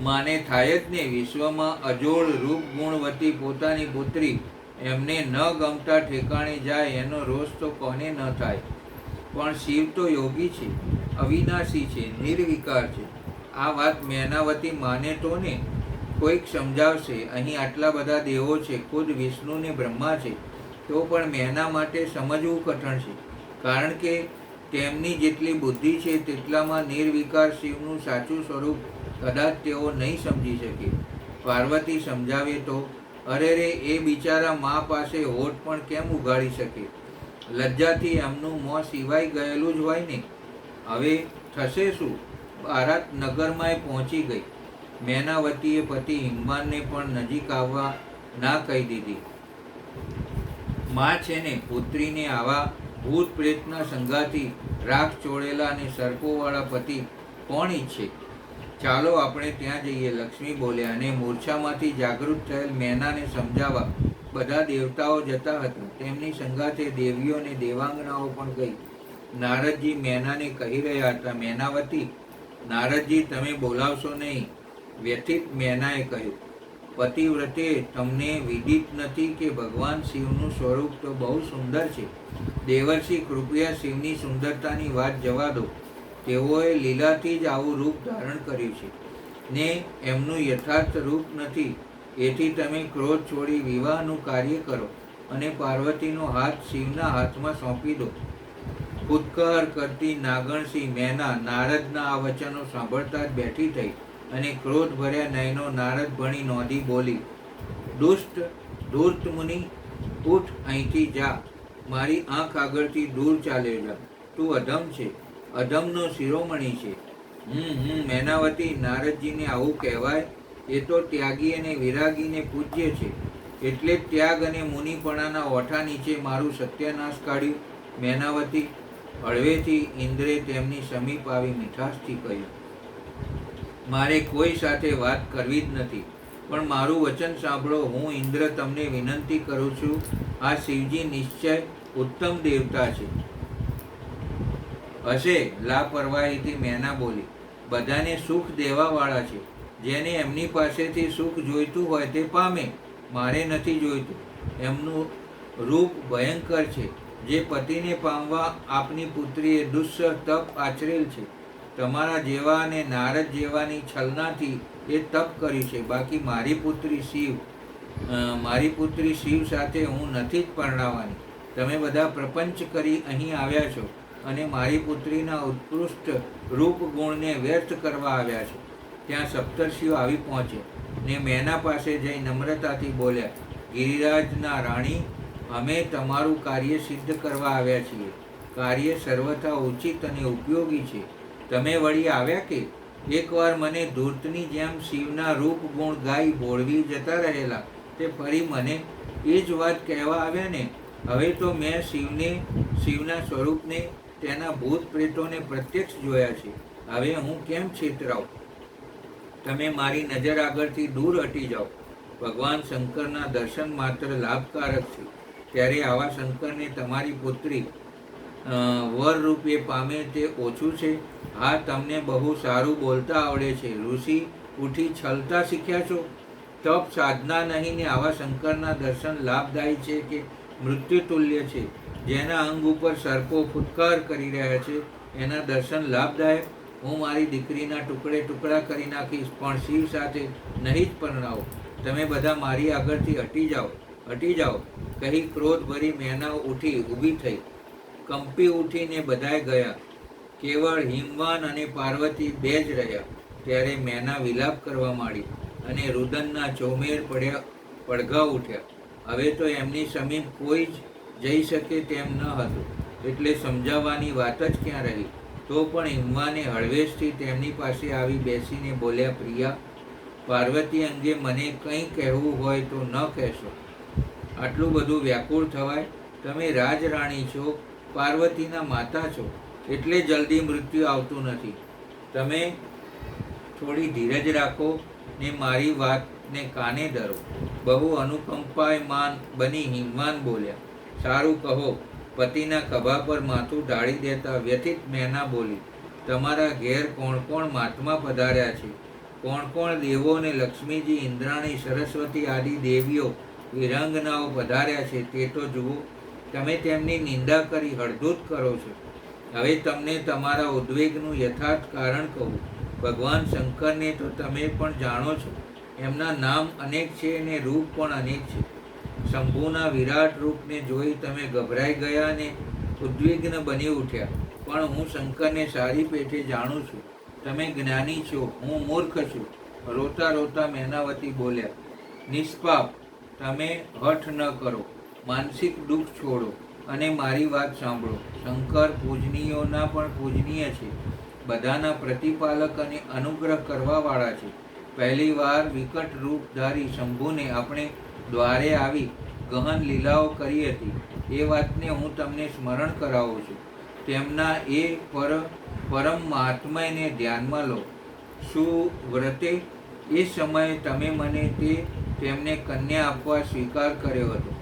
માને થાય જ ને. વિશ્વમાં અજોડ રૂપ ગુણવતી પોતાની પુત્રી એમને ન ગમતા ઠેકાણે જાય એનો રોષ તો કોને ન થાય? પણ શિવ તો યોગી છે, અવિનાશી છે, નિર્વિકાર છે. આ વાત મેનાવતી માને તો ને. કોઈક સમજાવશે. અહીં આટલા બધા દેવો છે, ખુદ વિષ્ણુ ને બ્રહ્મા છે, તો પણ મેના માટે સમજવું કઠણ છે. કારણ કે તેમની જેટલી બુદ્ધિ છે તેટલામાં નિર્વિકાર શિવનું સાચું સ્વરૂપ કદાચ તેઓ નહીં સમજી શકે. પાર્વતી સમજાવે તો, અરે રે, એ બિચારા મા પાસે હોઠ પણ કેમ ઉગાડી શકે? લજ્જાથી એમનું મોં સિવાય ગયેલું જ હોય ને. હવે થશે શું? બારાત નગરમાંય પહોંચી ગઈ. મેનાવતીએ પતિ હિમવાનને પણ નજીક આવવા ના કહી દીધી. માં છે ને પુત્રીને આવા ભૂત પ્રેતના સંગાથી રાખ ચોળેલા અને સર્પોવાળા પતિ કોણ ઈચ્છે? ચાલો આપણે ત્યાં જઈએ, લક્ષ્મી બોલ્યા. અને મૂર્છામાંથી જાગૃત થયેલ મેનાને સમજાવવા બધા દેવતાઓ જતા હતા. તેમની સંગાથે દેવીઓ અને દેવાંગનાઓ પણ ગઈ. નારદજી મેનાને કહી રહ્યા હતા, મેનાવતી, નારદજી તમે બોલાવશો નહીં. વ્યથિત મેનાએ કહ્યું, પતિવ્રતે તમને વિદિત નથી કે ભગવાન શિવનું સ્વરૂપ તો બહુ સુંદર છે. દેવર્ષિ કૃપયા શિવની સુંદરતાની વાત જવા દો. તેઓએ લીલાથી જ આવું રૂપ ધારણ કર્યું છે ને એમનું યથાર્થ રૂપ નથી. એથી તમે ક્રોધ છોડી વિવાહનું કાર્ય કરો અને પાર્વતીનો હાથ શિવના હાથમાં સોંપી દો. ફૂટકર કરતી નાગણસિંહ મેના નારદના આ વચનો સાંભળતા જ બેઠી થઈ અને ક્રોધ ભર્યા નયનો નારદ ભણી નોંધી બોલી, દુષ્ટ ધૂર્ત મુનિ, ઉઠ અહીંથી જા. મારી આંખ આગળથી દૂર ચાલ્યો જા. તું અધમ છે, અધમનો શિરોમણી છે. મેનાવતી, નારદજીને આવું કહેવાય? એ તો ત્યાગી અને વિરાગીને પૂજ્ય છે. એટલે જ ત્યાગ અને મુનિપણાના ઓઠા નીચે મારું સત્યનાશ કાઢ્યું. મેનાવતી, હળવેથી ઇન્દ્રે તેમની સમીપ આવી મીઠાશથી કહ્યું, મારે કોઈ સાથે વાત કરવી જ નથી, પણ મારું વચન સાંભળો. હું ઇન્દ્ર તમને વિનંતી કરું છું. આ શિવજી નિશ્ચય ઉત્તમ દેવતા છે. હશે, લાપરવાહીથી મેના બોલી, બધાને સુખ દેવાવાળા છે. જેને એમની પાસેથી સુખ જોઈતું હોય તે પામે, મારે નથી જોઈતું. એમનું રૂપ ભયંકર છે. જે પતિને પામવા આપની પુત્રીએ દુસ્સહ તપ આચરેલ છે. તમારા જેવા અને નારદ જેવાની છલનાથી એ તપ કર્યું છે. બાકી મારી પુત્રી શિવ સાથે હું નથી જ પરણાવવાની. તમે બધા પ્રપંચ કરી અહીં આવ્યા છો અને મારી પુત્રીના ઉત્કૃષ્ટ રૂપ ગુણને વ્યર્થ કરવા આવ્યા છો. ત્યાં સપ્તર્ષિઓ આવી પહોંચ્યા ને મેના પાસે જઈ નમ્રતાથી બોલ્યા, ગિરિરાજના રાણી, અમે તમારું કાર્ય સિદ્ધ કરવા આવ્યા છીએ. કાર્ય સર્વથા ઉચિત અને ઉપયોગી છે. તમે વળી આવ્યા કે? એકવાર મને ધૂર્તની જેમ શિવના રૂપ ગુણ ગાઈ ભોળવી જતા રહેલા તે ફરી મને એ જ વાત કહેવા આવ્યા ને? હવે તો મેં શિવના સ્વરૂપને, તેના ભૂત પ્રેતોને પ્રત્યક્ષ જોયા છે. હવે હું કેમ છેતરાઉં? તમે મારી નજર આગળથી દૂર હટી જાઓ. ભગવાન શંકરના દર્શન માત્ર લાભકારક છે. ત્યારે આવા શંકરને તમારી પુત્રી વર રૂપે પામે તે ઓછું છે? હા, તમને બહુ સારું બોલતા આવડે છે. ઋષિ ઉઠી છલતા શીખ્યા છો? તપ સાધના નહીં ને આવા શંકરના દર્શન લાભદાયી છે કે મૃત્યુ તુલ્ય છે? જેના અંગ ઉપર સર્પો ફૂટકાર કરી રહ્યા છે એના દર્શન લાભદાયક? હું મારી દીકરીના ટુકડા કરી નાખીશ, પણ શિવ સાથે નહીં જ પરણાવો. તમે બધા મારી આગળથી હટી જાઓ. કહી ક્રોધ ભરી મેના ઊભી થઈ. કંપી ઉઠીને બધાએ ગયા. કેવળ હિમવાન અને પાર્વતી બે જ રહ્યા. ત્યારે મેના વિલાપ કરવા માંડી અને રુદનના ચોમેર પડઘા ઉઠ્યા. હવે તો એમની સમીપ કોઈ જ જઈ શકે તેમ ન હતું. એટલે સમજાવવાની વાત જ ક્યાં રહી? તો પણ હિમવાને હળવેશથી તેમની પાસે આવી બેસીને બોલ્યા, પ્રિયા, પાર્વતી અંગે મને કંઈ કહેવું હોય તો ન કહેશો. આટલું બધું વ્યાકુળ થવાય? તમે રાજરાણી છો, પાર્વતીના માતા છો, એટલે જલ્દી મૃત્યુ આવતું નથી. તમે થોડી ધીરજ રાખો ને મારી વાતને કાને ધરો. બહુ અનુકંપાયમાન બની હિમવાન બોલ્યા, સારું કહો. પતિના ખભા પર માથું ઢાળી દેતા વ્યથિત મેના બોલી, તમારા ઘેર કોણ કોણ મહાત્મા પધાર્યા છે? કોણ કોણ દેવો ને લક્ષ્મીજી, ઇન્દ્રાણી, સરસ્વતી આદિ દેવીઓ, વિરંગનાઓ પધાર્યા છે તે તો જુઓ. તમે તેમની નિંદા કરી હળધૂત કરો છો. હવે તમને તમારા ઉદ્વેગનું યથાર્થ કારણ કહું. ભગવાન શંકરને તો તમે પણ જાણો છો. એમના નામ અનેક છે અને રૂપ પણ અનેક છે. શંભુના વિરાટ રૂપને જોઈ તમે ગભરાઈ ગયા અને ઉદ્વિગ્ન બની ઉઠ્યા. પણ હું શંકરને સારી પેઠે જાણું છું. તમે જ્ઞાની છો, હું મૂર્ખ છું. રોતા રોતા મેનાવતી બોલ્યા, નિષ્પાપ, તમે હઠ ન કરો, માનસિક દુઃખ છોડો અને મારી વાત સાંભળો. શંકર પૂજનીયોના પણ પૂજનીય છે. બધાના પ્રતિપાલક અને અનુગ્રહ કરવાવાળા છે. પહેલી વાર વિકટ રૂપ ધારી શંભુને આપણે દ્વારે આવી ગહન લીલાઓ કરી હતી એ વાતને હું તમને સ્મરણ કરાવું છું. તેમના એ પરમ મહાત્મયને ધ્યાનમાં લો. સુવ્રતે એ સમયે તમે મને તેમને કન્યા આપવા સ્વીકાર કર્યો હતો.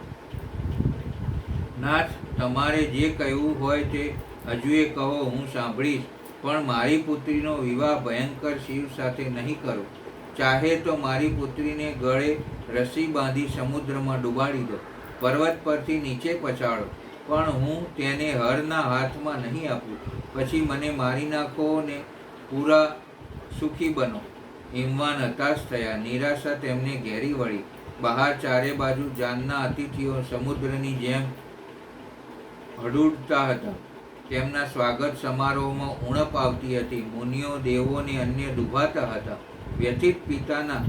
નાથ, તમારે જે કહેવું હોય તે હજુએ કહો, હું સાંભળીશ. પણ મારી પુત્રીનો વિવાહ ભયંકર શિવ સાથે નહીં કરો. ચાહે તો મારી પુત્રીને ગળે રસ્સી બાંધી સમુદ્રમાં ડૂબાડી દો, પર્વત પરથી નીચે પછાડો, પણ હું તેને હરના હાથમાં નહીં આપું. પછી મને મારી નાખો ને પૂરા સુખી બનો. હિમવાન હતાશ થયા. નિરાશા તેમને ઘેરી વળી. બહાર ચારે બાજુ જાનના અતિથિઓ સમુદ્રની જેમ હડૂડતા હતા. તેમના સ્વાગત સમારોહમાં ઉણપ આવતી હતી. મુનિઓ, દેવો ને અન્ય ડૂબાતા હતા. વ્યથિત પિતાના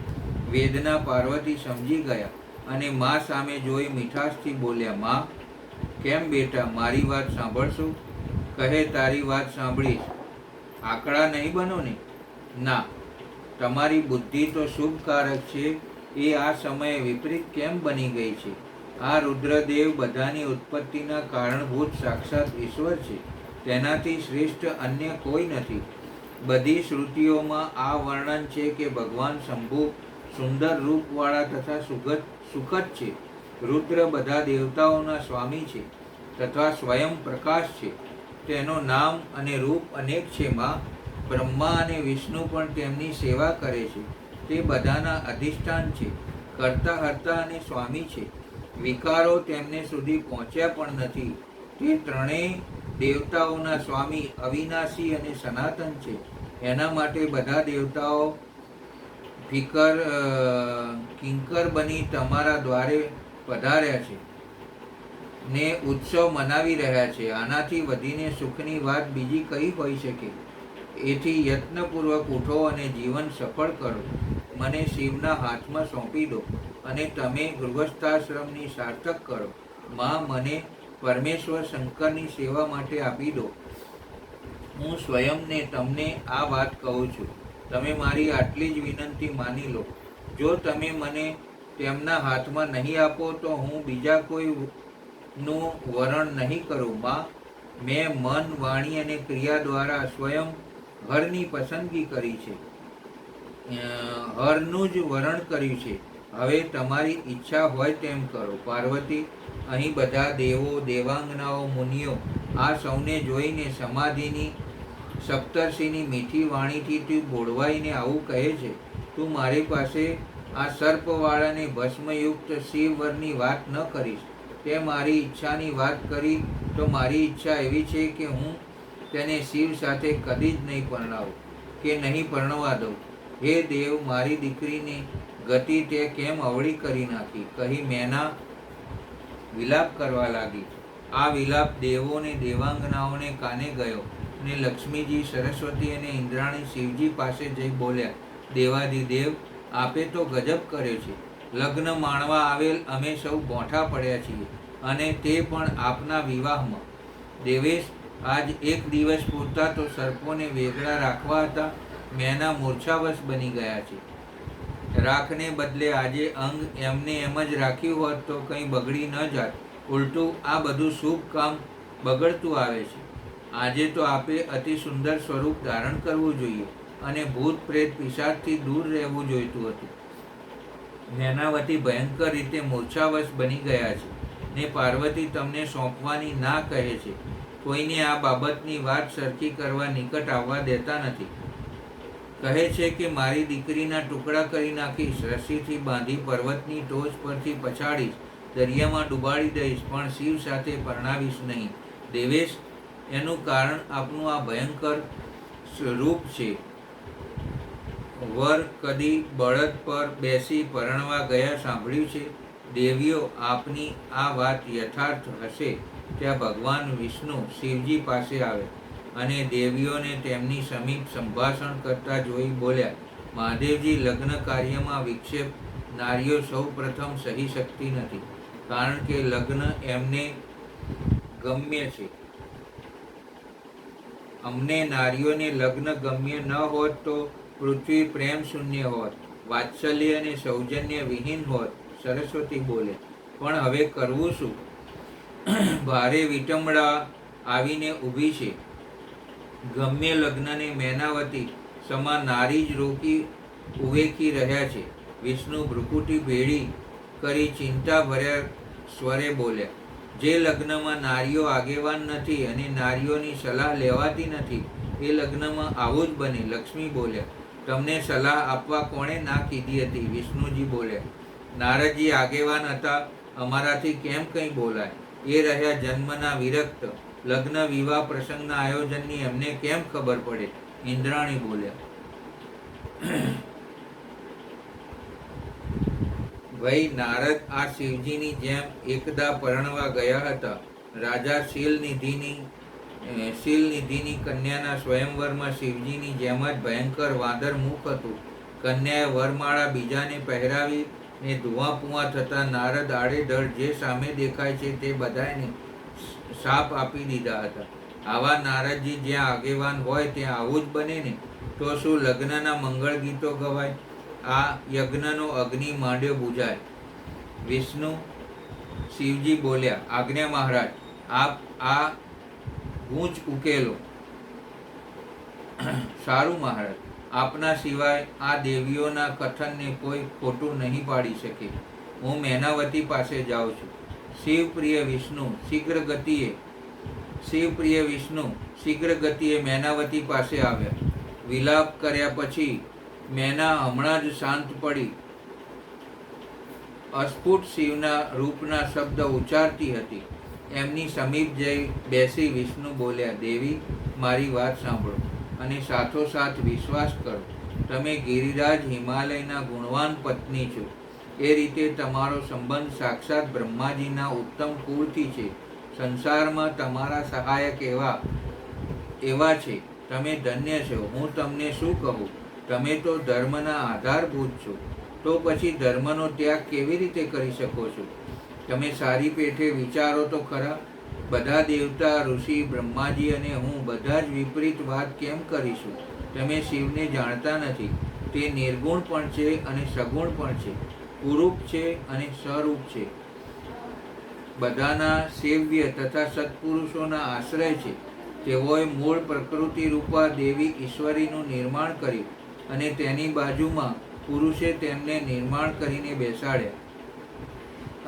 વેદના પાર્વતી સમજી ગયા અને મા સામે જોઈ મીઠાશથી બોલ્યા, મા, કેમ બેટા, મારી વાત સાંભળશો? કહે, તારી વાત સાંભળીશ. આકડા નહીં બનો ને. ના, તમારી બુદ્ધિ તો શુભકારક છે, એ આ સમયે વિપરીત કેમ બની ગઈ છે? આ રુદ્રદેવ બધાની ઉત્પત્તિના કારણભૂત સાક્ષાત ઈશ્વર છે. તેનાથી શ્રેષ્ઠ અન્ય કોઈ નથી. બધી શ્રુતિઓમાં આ વર્ણન છે કે ભગવાન શંભુ સુંદર રૂપવાળા તથા સુખદ છે. રુદ્ર બધા દેવતાઓના સ્વામી છે તથા સ્વયં પ્રકાશ છે. તેનો નામ અને રૂપ અનેક છે. માં, બ્રહ્મા અને વિષ્ણુ પણ તેમની સેવા કરે છે. તે બધાના અધિષ્ઠાન છે, કરતા હર્તા અને સ્વામી છે. વિકારો તેમને સુધી પહોંચ્યા પણ નથી. તે ત્રણેય દેવતાઓના સ્વામી અવિનાશી અને સનાતન છે. એના માટે બધા દેવતાઓ કિંકર બની તમારા દ્વારે પધાર્યા છે ને ઉત્સવ મનાવી રહ્યા છે. આનાથી વધીને સુખની વાત બીજી કઈ હોઈ શકે? એથી યત્નપૂર્વક ઉઠો અને જીવન સફળ કરો. મને શિવના હાથમાં સોંપી દો અને તમે ગૃહસ્થાશ્રમની સાર્થક કરો. માં, મને પરમેશ્વર શંકરની સેવા માટે આપી દો. હું સ્વયંને તમને આ વાત કહું છું. તમે મારી આટલી જ વિનંતી માની લો. જો તમે મને તેમના હાથમાં નહીં આપો તો હું બીજા કોઈનું વરણ નહીં કરું. માં, મેં મન, વાણી અને ક્રિયા દ્વારા સ્વયં હરની પસંદગી કરી છે, હરનું જ વરણ કર્યું છે. હવે તમારી ઈચ્છા હોય તેમ કરો. પાર્વતી, અહીં બધા દેવો, દેવાંગનાઓ, મુનિઓ આ સૌને જોઈને સમાધિની સપ્તર્ષિની મીઠી વાણીથી તું બોળવાઈને આવું કહે છે. તું મારી પાસે આ સર્પવાળાને ભસ્મયુક્ત શિવવરની વાત ન કરીશ. તે મારી ઈચ્છાની વાત કરી તો મારી ઈચ્છા એવી છે કે હું તેને શિવ સાથે કદી જ નહીં પરણાવું કે નહીં પરણવા દઉં. હે દેવ, મારી દીકરીની ગતિ તે કેમ અવળી કરી નાખી? કહી મેના વિલાપ કરવા લાગી. આ વિલાપ દેવો ને દેવાંગનાઓને કાને ગયો ને લક્ષ્મીજી, સરસ્વતી અને ઇન્દ્રાણી શિવજી પાસે જઈ બોલ્યા, દેવાધિદેવ, આપે તો ગજબ કર્યો છે. લગ્ન માણવા આવેલ અમે સૌ બોંઠા પડ્યા છીએ અને તે પણ આપના વિવાહમાં. દેવેશ, આજ એક દિવસ પૂરતા તો સર્પોને વેગળા રાખવા હતા. મેના મૂર્છાવશ બની ગયા છે. રાખને બદલે આજે અંગ એમને એમ જ રાખ્યું હોત તો કંઈ બગડી ન જાત. ઉલટું આ બધું શુભ કામ બગડતું આવે છે. આજે તો આપે અતિ સુંદર સ્વરૂપ ધારણ કરવું જોઈએ અને ભૂત પ્રેત પિશાચથી દૂર રહેવું જોઈતું હતું. મેનાવતી ભયંકર રીતે મૂર્છાવશ બની ગયા છે ને પાર્વતી તમને સોંપવાની ના કહે છે. કોઈને આ બાબતની વાત સરખી કરવા નિકટ આવવા દેતા નથી. કહે છે કે મારી દીકરીના ટુકડા કરી નાખીશ, રસ્સીથી બાંધી પર્વતની ટોચ પરથી પછાડીશ, દરિયામાં ડૂબાડી દઈશ, પણ શિવ સાથે પરણાવીશ નહીં. દેવેશ, એનું કારણ આપનું આ ભયંકર રૂપ છે. વર કદી બળદ પર બેસી પરણવા ગયા સાંભળ્યું છે? દેવીઓ, આપની આ વાત યથાર્થ હશે ત્યાં ભગવાન વિષ્ણુ શિવજી પાસે આવે અને દેવીઓને તેમની સમીપ સંભાષણ કરતા જોઈ બોલ્યા, મહાદેવજી, લગ્ન કાર્યમાં વિક્ષેપ નારીઓ સૌ પ્રથમ સહી શકતી નથી, કારણ કે લગ્ન એમને ગમ્ય છે. અમને નારીઓને લગ્ન ગમ્ય ન હોત તો પૃથ્વી પ્રેમ શૂન્ય હોત, વાત્સલ્ય અને સૌજન્ય વિહીન હોત, સરસ્વતી બોલે, પણ હવે કરવું શું? ભારે વિટંબણા આવીને ઊભી છે. ગમ્ય લગ્નને મેનાવતી સમા નારી જ રોકી ઉવેકી રહ્યા છે. વિષ્ણુ ભ્રુકુટી ભેળી કરી ચિંતા ભર્યા સ્વરે બોલ્યા, જે લગ્નમાં નારીઓ આગેવાન નથી અને નારીઓની સલાહ લેવાતી નથી, એ લગ્નમાં આવું જ બને. લક્ષ્મી બોલ્યા, તમને સલાહ આપવા કોણે ના કીધી હતી? વિષ્ણુજી બોલ્યા, નારદજી આગેવાન હતા, અમારાથી કેમ કંઈ બોલાય? એ રહ્યા જન્મના વિરક્ત, લગ્ન વિવાહ પ્રસંગના આયોજનની એમને કેમ ખબર પડે? ઇન્દ્રાણી બોલ્યા, ભાઈ નારદ આ શિવજીની જેમ એકદા પરણવા ગયા હતા. રાજા શીલનિધિની કન્યાના સ્વયંવરમાં શિવજીની જેમ જ ભયંકર વાંદર મુખ હતું. કન્યાએ વરમાળા બીજાને પહેરાવી ને ધુઆ પુઆ થતા નારદ આડેધડ જે સામે દેખાય છે તે બધાને શાપ આપી દીધા હતા. આવા નારદજી જ્યાં આગેવાન હોય ત્યાં આવું જ બને ને? તો શું લગ્નના મંગળ ગીતો ગવાય? આ યજ્ઞનો અગ્નિ માંડ્યો બુજાય. વિષ્ણુ શિવજી બોલ્યા, આજ્ઞા મહારાજ, આપ આ ગૂંચ ઉકેલો. સારું મહારાજ, આપના સિવાય આ દેવીઓના કથનને કોઈ ખોટું નહીં પાડી શકે. હું મેનાવતી પાસે જાઉં છું. શિવપ્રિય વિષ્ણુ શીઘ્ર ગતિએ મેનાવતી પાસે આવ્યા. વિલાપ કર્યા પછી મેના હમણાં જ શાંત પડી અસ્ફુટ શિવના રૂપના શબ્દ ઉચ્ચારતી હતી. એમની સમીપ જઈ બેસી વિષ્ણુ બોલ્યા, દેવી, મારી વાત સાંભળો અને સાથોસાથ વિશ્વાસ કરો. તમે ગિરિરાજ હિમાલયના ગુણવાન પત્ની છો. એ રીતે તમારો સંબંધ સાક્ષાત બ્રહ્માજીના ઉત્તમ કુળથી છે. સંસારમાં તમારા સહાયક એવા છે. તમે ધન્ય છો. હું તમને શું કહું? તમે તો ધર્મના આધારભૂત છો. તો પછી ધર્મનો ત્યાગ કેવી રીતે કરી શકો છો? તમે સારી પેઠે વિચારો તો ખરા. બધા દેવતા, ઋષિ, બ્રહ્માજી અને હું બધા જ વિપરીત વાત કેમ કરીશું? તમે શિવને જાણતા નથી. તે નિર્ગુણ પણ છે અને સગુણ પણ છે, કુરૂપ છે અને સ્વરૂપ છે, બધાના સેવ્ય તથા સત્પુરુષોના આશ્રય છે. તેઓએ મૂળ પ્રકૃતિ રૂપા દેવી ઈશ્વરીનું નિર્માણ કર્યું અને તેની બાજુમાં પુરુષે તેમને નિર્માણ કરીને બેસાડ્યા.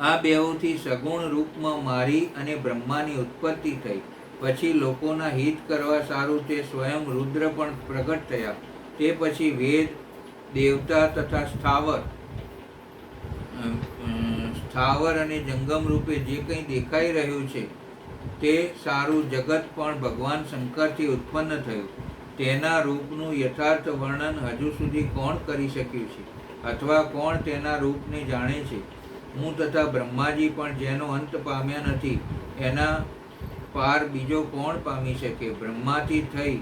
આ બેઉથી સગુણ રૂપમાં મારી અને બ્રહ્માની ઉત્પત્તિ થઈ. પછી લોકોના હિત કરવા સારું તે સ્વયં રુદ્ર પણ પ્રગટ થયા. તે પછી વેદ, દેવતા તથા સ્થાવર અને જંગમ રૂપે જે કંઈ દેખાઈ રહ્યું છે તે સારું જગત પણ ભગવાન શંકરથી ઉત્પન્ન થયું. તેના રૂપનું યથાર્થ વર્ણન હજુ સુધી કોણ કરી શક્યું છે? અથવા કોણ તેના રૂપને જાણે છે? હું તથા બ્રહ્માજી પણ જેનો અંત પામ્યા નથી, એના પાર બીજો કોણ પામી શકે? બ્રહ્માથી થઈ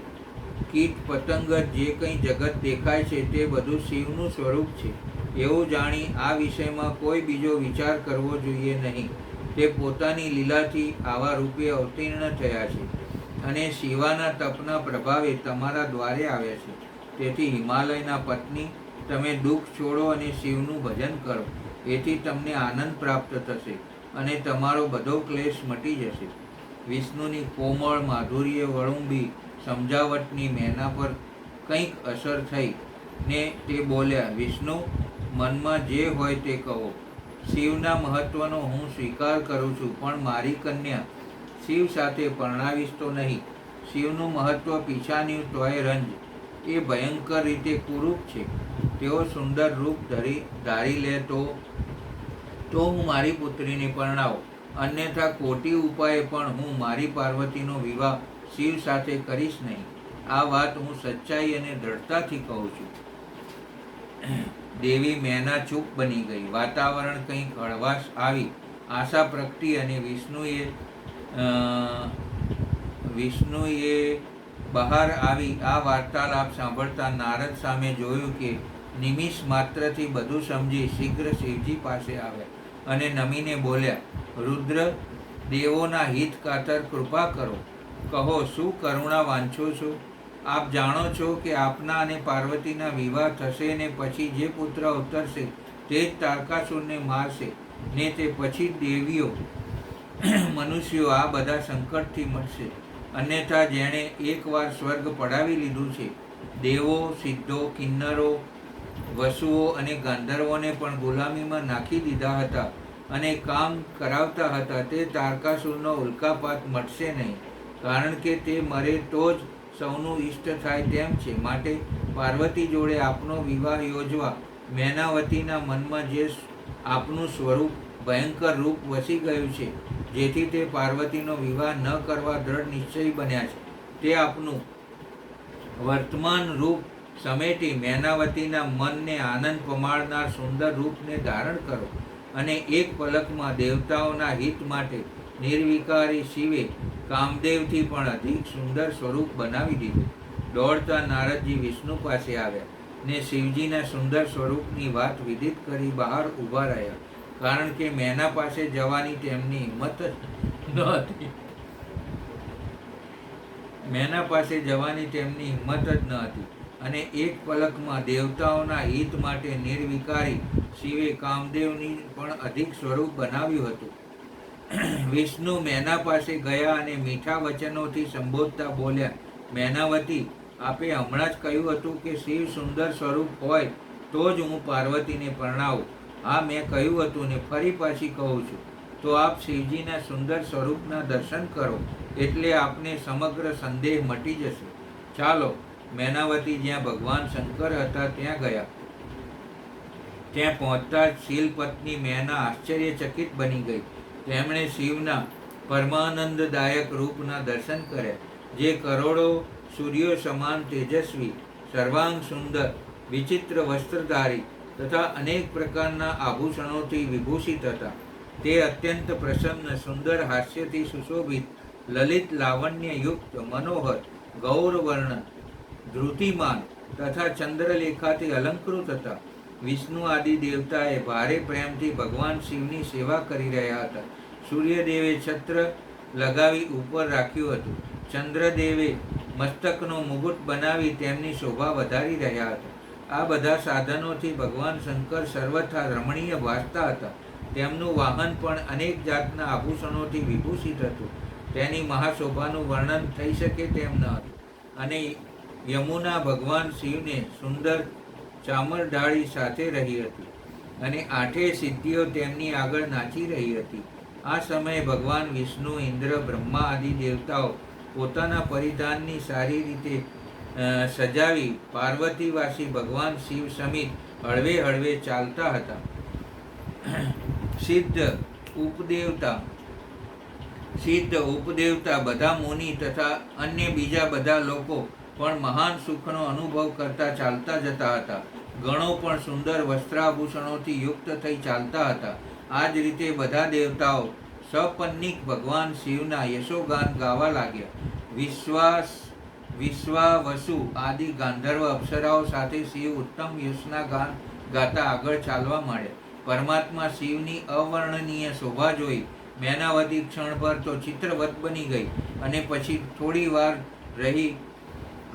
કીટ પતંગ જે કંઈ જગત દેખાય છે તે બધું શિવનું સ્વરૂપ છે. એવું જાણી આ વિષયમાં કોઈ બીજો વિચાર કરવો જોઈએ નહીં. તે પોતાની લીલાથી આવા રૂપે અવતીર્ણ થયા છે અને શિવાના તપના પ્રભાવે તમારા દ્વારે આવ્યા છે. તેથી હિમાલયના પત્ની, તમે દુઃખ છોડો અને શિવનું ભજન કરો. એથી તમને આનંદ પ્રાપ્ત થશે અને તમારો બધો ક્લેશ મટી જશે. વિષ્ણુની કોમળ માધુર્ય વળુંબી સમજાવટની મેના પર કંઈક અસર થઈ ને તે બોલ્યા, વિષ્ણુ, મનમાં જે હોય તે કહો. શિવના મહત્વનો હું સ્વીકાર કરું છું, પણ મારી કન્યા શિવ સાથે પરણાવીશ તો નહીં. શિવનું મહત્વ પીછાની તોય રંજ. એ ભયંકર રીતે કુરૂપ છે. તેઓ સુંદર રૂપ ધારી લે તો હું મારી પુત્રીને પરણાવું. અન્યથા કોટી ઉપાયે પણ હું મારી પાર્વતીનો વિવાહ શિવ સાથે કરીશ નહીં. આ વાત હું સચ્ચાઈ અને દ્રઢતાથી કહું છું. દેવી મેના ચૂપ બની ગઈ. વાતાવરણ કંઈક હળવાશ આવી, આશા પ્રગટી અને વિષ્ણુએ બહાર આવી આ વાર્તાલાપ સાંભળતા નારદ સામે જોયું કે નિમિષ માત્રથી બધું સમજી શીઘ્ર શિવજી પાસે આવ્યા અને નમીને બોલ્યા, રુદ્ર, દેવોના હિત ખાતર કૃપા કરો. કહો, શું કરુણા વાંછો છો? આપ જાણો છો કે આપના અને પાર્વતીના વિવાહ થશે ને પછી જે પુત્ર ઉતરશે તે જ તારકાસુરને મારશે ને તે પછી દેવીઓ મનુષ્યો આ બધા સંકટથી મળશે. અન્યથા જેણે એકવાર સ્વર્ગ પડાવી લીધું છે, દેવો, સિદ્ધો, કિન્નરો, વસુઓ અને ગાંધર્વોને પણ ગુલામીમાં નાખી દીધા હતા અને કામ કરાવતા હતા, તે તારકાસુરનો ઉલ્કાપાત મળશે નહીં, કારણ કે તે મરે તો જ સૌનું ઇષ્ટ થાય તેમ છે. માટે પાર્વતી જોડે આપનો વિવાહ યોજવા મેનાવતીના મનમાં જે આપનું સ્વરૂપ ભયંકર રૂપ વસી ગયું છે, જેથી તે પાર્વતીનો વિવાહ ન કરવા દ્રઢ નિશ્ચય બન્યા છે, તે આપનું વર્તમાન રૂપ સમેટી મેનાવતીના મનને આનંદ પમાડનાર સુંદર રૂપને ધારણ કરો. અને એક પલકમાં દેવતાઓના હિત માટે નિર્વિકારી શિવે કામદેવથી પણ અધિક સુંદર સ્વરૂપ બનાવી દીધું. દોડતા નારદજી વિષ્ણુ પાસે આવ્યા ને શિવજીના સુંદર સ્વરૂપની વાત વિદિત કરી બહાર ઊભા રહ્યા, કારણ કે મેના પાસે જવાની તેમની હિંમત જ ન હતી. મેના પાસે જવાની તેમની હિંમત જ ન હતી અને એક પલકમાં દેવતાઓના હિત માટે નિર્વિકારી શિવે કામદેવની પણ અધિક સ્વરૂપ બનાવ્યું હતું. વિષ્ણુ મેના પાસે ગયા અને મીઠા વચનોથી સંબોધતા બોલ્યા, મેનાવતી, આપે હમણાં જ કહ્યું હતું કે શિવ સુંદર સ્વરૂપ હોય તો જ હું પાર્વતીને પરણાવું. હા, મેં કહ્યું હતું ને ફરી પાછી કહું છું. તો આપ શિવજીના સુંદર સ્વરૂપના દર્શન કરો, એટલે આપને સમગ્ર સંદેહ મટી જશે. ચાલો. મેનાવતી જ્યાં ભગવાન શંકર હતા ત્યાં ગયા. ત્યાં પહોંચતા જ શીલપત્ની મેના આશ્ચર્યચકિત બની ગઈ. તેમણે શિવના પરમાનંદદાયક રૂપના દર્શન કર્યા, જે કરોડો સૂર્યો સમાન તેજસ્વી, સર્વાંગ સુંદર, વિચિત્ર વસ્ત્રધારી તથા અનેક પ્રકારના આભૂષણોથી વિભૂષિત હતા. તે અત્યંત પ્રસન્ન, સુંદર હાસ્યથી સુશોભિત, લલિત લાવણ્યયુક્ત, મનોહર, ગૌરવર્ણ, ધૃતિમાન તથા ચંદ્રલેખાથી અલંકૃત હતા. વિષ્ણુ આદિ દેવતાએ ભારે પ્રેમથી ભગવાન શિવની સેવા કરી રહ્યા હતા. સૂર્યદેવે છત્ર લગાવી ઉપર રાખ્યું હતું. ચંદ્રદેવે મસ્તકનો મુગુટ બનાવી તેમની શોભા વધારી રહ્યા હતા. આ બધા સાધનોથી ભગવાન શંકર સર્વથા રમણીય ભાસતા હતા. તેમનું વાહન પણ અનેક જાતના આભૂષણોથી વિભૂષિત હતું. તેની મહાશોભાનું વર્ણન થઈ શકે તેમ ન હતું. અને યમુના ભગવાન શિવને સુંદર ચામરડાળી સાથે રહી હતી અને આઠેય સિદ્ધિઓ તેમની આગળ નાચી રહી હતી. આ સમયે ભગવાન વિષ્ણુ, ઇન્દ્ર, બ્રહ્મા આદિ દેવતાઓ પોતાના પરિધાનની સારી રીતે સજાવી પાર્વતીવાસી ભગવાન શિવ સમિત હળવે હળવે ચાલતા હતા. સિદ્ધ ઉપદેવતા, બધા મુનિ તથા અન્ય બીજા બધા લોકો પણ મહાન સુખનો અનુભવ કરતા ચાલતા જતા હતા. ગણો પણ સુંદર વસ્ત્રાભૂષણોથી યુક્ત થઈ ચાલતા હતા. આ જ રીતે બધા દેવતાઓ સપન્નિક ભગવાન શિવના યશોગાન ગાવા લાગ્યા. વિશ્વાવસુ આદિ ગાંધર્વ અપ્સરાઓ સાથે શિવ ઉત્તમ યશના ગાન ગાતા આગળ ચાલવા માંડ્યા. પરમાત્મા શિવની અવર્ણનીય શોભા જોઈ મેનાવતી ક્ષણભર તો ચિત્રવત બની ગઈ અને પછી થોડી વાર રહી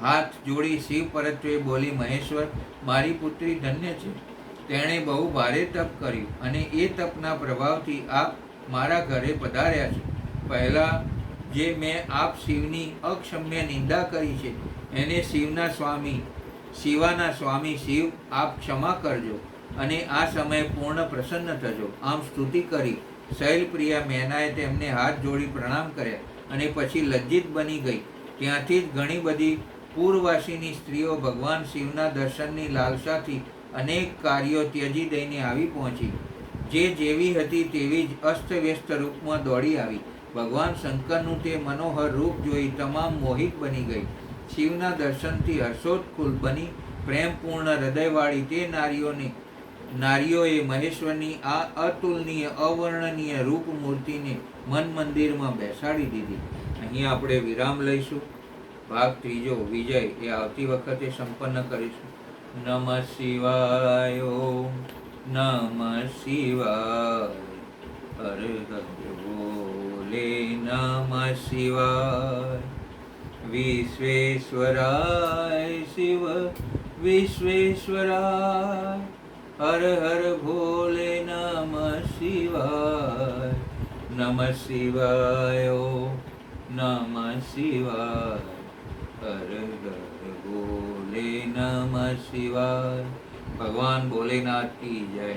હાથ જોડી શિવ પરત્વે બોલી, મહેશ્વર, મારી પુત્રી ધન્ય છે. તેણે બહુ ભારે તપ કર્યું અને એ તપના પ્રભાવથી આપ મારા ઘરે પધાર્યા છે. પહેલાં જે મેં આપ શિવની અક્ષમ્ય નિંદા કરી છે એને શિવાના સ્વામી શિવ આપ ક્ષમા કરજો અને આ સમયે પૂર્ણ પ્રસન્ન થજો. આમ સ્તુતિ કરી શૈલપ્રિયા મેનાએ તેમને હાથ જોડી પ્રણામ કર્યા અને પછી લજ્જિત બની ગઈ. ત્યાંથી જ ઘણી બધી પૂર્વવાસીની સ્ત્રીઓ ભગવાન શિવના દર્શનની લાલસાથી અનેક કાર્યો ત્યજી દઈને આવી પહોંચી. જે જેવી હતી તેવી જ અસ્તવ્યસ્ત રૂપમાં દોડી આવી. ભગવાન શંકરનું તે મનોહર રૂપ જોઈ તમામ મોહિત બની ગઈ. શિવના દર્શનથી હર્ષોત્ફુલ બની પ્રેમપૂર્ણ હૃદયવાળી તે નારીઓએ મહેશ્વરની આ અતુલનીય અવર્ણનીય રૂપ મૂર્તિને મન મંદિરમાં બેસાડી દીધી. અહીં આપણે વિરામ લઈશું. ભાગ ત્રીજો વિજય એ આવતી વખતે સંપન્ન કરીશું. નમઃ શિવાય, નમઃ શિવાય, હર હર બોલે નમઃ શિવાય. વિશ્વેશ્વરાય શિવ વિશ્વેશ્વરાય, હર હર ભોલે નમઃ શિવાય, નમઃ શિવાય ઓમ નમઃ શિવાય, હર હર ભોલે નમઃ શિવાય. ભગવાન ભોલેનાથ કી જય.